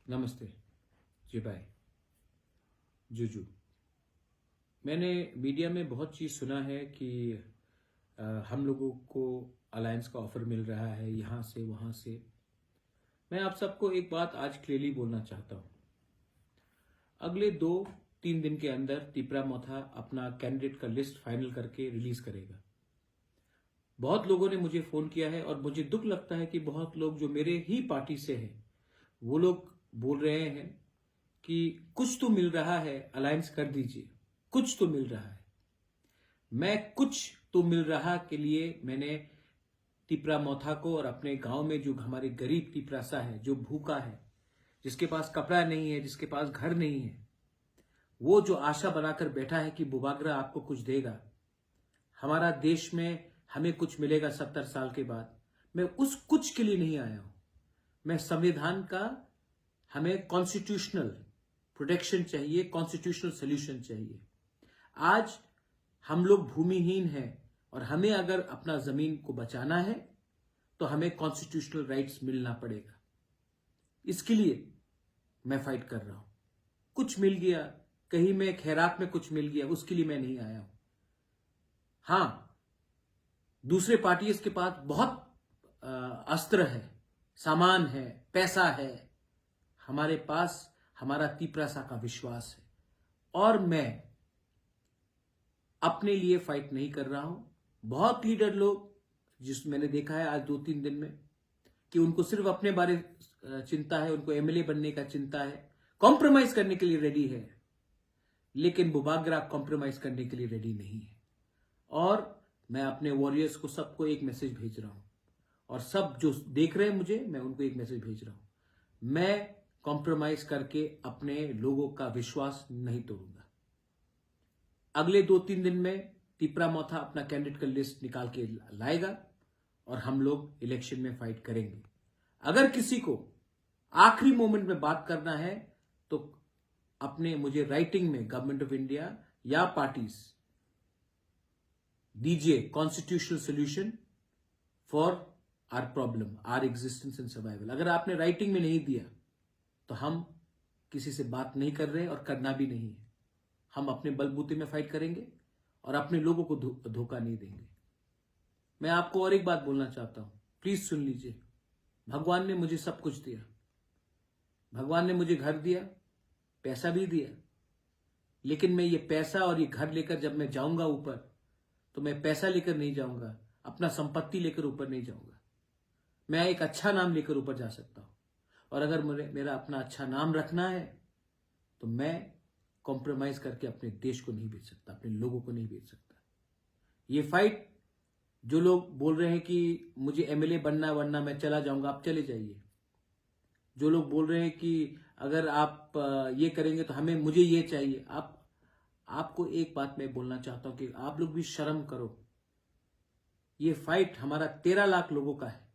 नमस्ते जी भाई। जुजू, मैंने मीडिया में बहुत चीज़ सुना है कि हम लोगों को अलायंस का ऑफर मिल रहा है यहाँ से वहाँ से। मैं आप सबको एक बात आज क्लियरली बोलना चाहता हूँ। अगले 2-3 दिन के अंदर तिपरा मोथा अपना कैंडिडेट का लिस्ट फाइनल करके रिलीज करेगा। बहुत लोगों ने मुझे फ़ोन किया है और मुझे दुख लगता है कि बहुत लोग जो मेरे ही पार्टी से हैं वो लोग बोल रहे हैं कि कुछ तो मिल रहा है, अलायंस कर दीजिए, कुछ तो मिल रहा है। मैं कुछ तो मिल रहा के लिए मैंने तिपरा मोथा को और अपने गांव में जो हमारे गरीब तिपरासा है, जो भूखा है, जिसके पास कपड़ा नहीं है, जिसके पास घर नहीं है, वो जो आशा बनाकर बैठा है कि बुबागरा आपको कुछ देगा, हमारा देश में हमें कुछ मिलेगा 70 साल के बाद, मैं उस कुछ के लिए नहीं आया हूं। मैं संविधान का, हमें कॉन्स्टिट्यूशनल प्रोटेक्शन चाहिए, कॉन्स्टिट्यूशनल सोल्यूशन चाहिए। आज हम लोग भूमिहीन हैं और हमें अगर अपना जमीन को बचाना है तो हमें कॉन्स्टिट्यूशनल राइट्स मिलना पड़ेगा। इसके लिए मैं फाइट कर रहा हूं। कुछ मिल गया, कहीं में खैरात में कुछ मिल गया, उसके लिए मैं नहीं आया हूं। हां, दूसरे पार्टीज के पास बहुत अस्त्र है, सामान है, पैसा है। हमारे पास हमारा तिपरासा का विश्वास है और मैं अपने लिए फाइट नहीं कर रहा हूं। बहुत लीडर लोग जिस मैंने देखा है आज 2-3 दिन में कि उनको सिर्फ अपने बारे चिंता है, उनको एमएलए बनने का चिंता है, कॉम्प्रोमाइज करने के लिए रेडी है, लेकिन बुबागरा कॉम्प्रोमाइज करने के लिए रेडी नहीं है। और मैं अपने वॉरियर्स को सबको एक मैसेज भेज रहा हूं और सब जो देख रहे हैं मुझे, मैं उनको एक मैसेज भेज रहा हूं। मैं कॉम्प्रोमाइज करके अपने लोगों का विश्वास नहीं तोड़ूंगा। अगले 2-3 दिन में तिपरा मोथा अपना कैंडिडेट का लिस्ट निकाल के लाएगा और हम लोग इलेक्शन में फाइट करेंगे। अगर किसी को आखिरी मोमेंट में बात करना है तो अपने मुझे राइटिंग में गवर्नमेंट ऑफ इंडिया या पार्टीज दीजिए constitutional solution for our problem, our existence and survival. अगर आपने राइटिंग में नहीं दिया तो हम किसी से बात नहीं कर रहे और करना भी नहीं है। हम अपने बलबूते में फाइट करेंगे और अपने लोगों को धोखा नहीं देंगे। मैं आपको और एक बात बोलना चाहता हूं, प्लीज सुन लीजिए। भगवान ने मुझे सब कुछ दिया, भगवान ने मुझे घर दिया, पैसा भी दिया, लेकिन मैं ये पैसा और ये घर लेकर जब मैं जाऊंगा ऊपर तो मैं पैसा लेकर नहीं जाऊंगा, अपना संपत्ति लेकर ऊपर नहीं जाऊंगा। मैं एक अच्छा नाम लेकर ऊपर जा सकता हूं और अगर मेरा अपना अच्छा नाम रखना है तो मैं कॉम्प्रोमाइज करके अपने देश को नहीं बेच सकता, अपने लोगों को नहीं बेच सकता। ये फाइट जो लोग बोल रहे हैं कि मुझे एमएलए बनना वरना मैं चला जाऊंगा, आप चले जाइए। जो लोग बोल रहे हैं कि अगर आप ये करेंगे तो मुझे ये चाहिए, आपको एक बात मैं बोलना चाहता हूं कि आप लोग भी शर्म करो। ये फाइट हमारा 13 लाख लोगों का है।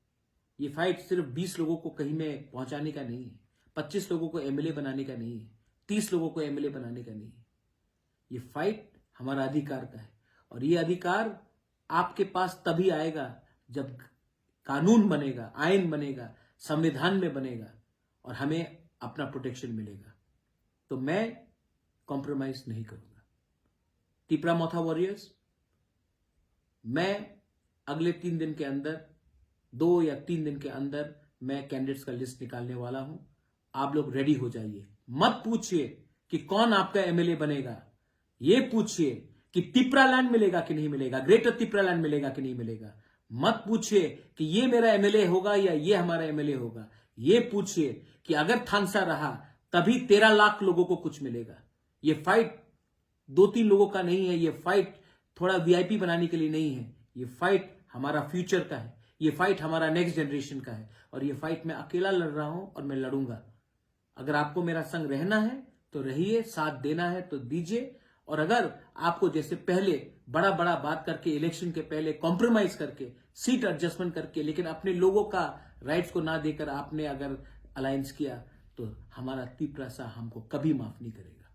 ये फाइट सिर्फ 20 लोगों को कहीं में पहुंचाने का नहीं है, 25 लोगों को एमएलए बनाने का नहीं है, 30 लोगों को एमएलए बनाने का नहीं है। ये फाइट हमारा अधिकार का है और ये अधिकार आपके पास तभी आएगा जब कानून बनेगा, आईन बनेगा, संविधान में बनेगा और हमें अपना प्रोटेक्शन मिलेगा। तो मैं कॉम्प्रोमाइज नहीं करूंगा। तिपरा मोथा वॉरियर्स, मैं अगले 3 दिन के अंदर, 2 या 3 दिन के अंदर मैं कैंडिडेट्स का लिस्ट निकालने वाला हूं। आप लोग रेडी हो जाइए। मत पूछिए कि कौन आपका एमएलए बनेगा, ये पूछिए कि तिपरा लैंड मिलेगा कि नहीं मिलेगा, ग्रेटर तिपरा लैंड मिलेगा कि नहीं मिलेगा। मत पूछिए कि ये मेरा एमएलए होगा या ये हमारा एमएलए होगा। ये पूछिए कि अगर थानसा रहा तभी 13 लाख लोगों को कुछ मिलेगा। ये फाइट 2-3 लोगों का नहीं है, ये फाइट थोड़ा वीआईपी बनाने के लिए नहीं है। ये फाइट हमारा फ्यूचर का है, ये फाइट हमारा नेक्स्ट जनरेशन का है और ये फाइट मैं अकेला लड़ रहा हूं और मैं लड़ूंगा। अगर आपको मेरा संग रहना है तो रहिए, साथ देना है तो दीजिए। और अगर आपको जैसे पहले बड़ा बड़ा बात करके इलेक्शन के पहले कॉम्प्रोमाइज करके, सीट एडजस्टमेंट करके, लेकिन अपने लोगों का राइट्स को ना देकर आपने अगर अलायंस किया तो हमारा तिपरासा हमको कभी माफ नहीं करेगा।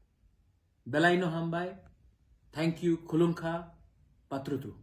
बेलाइनो हम बाय, थैंक यू, खुलुंखा, पत्रुतु।